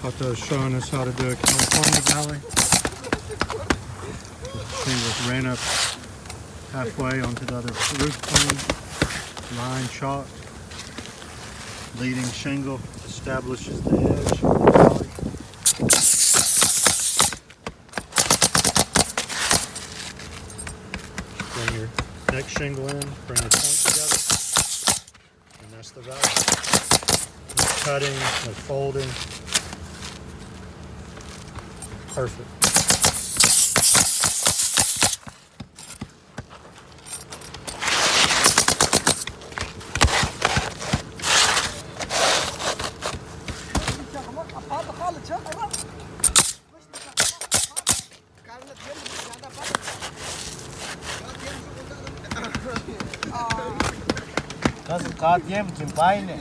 Pato is showing us how to do a California valley. The shingles ran up halfway onto the other roof plane, line chalk. Leading shingle establishes the edge of the valley. Bring your next shingle in, bring your point together, and that's the valley. No cutting, no folding. Perfect. Nasıl kağıt yem kim? Bayne.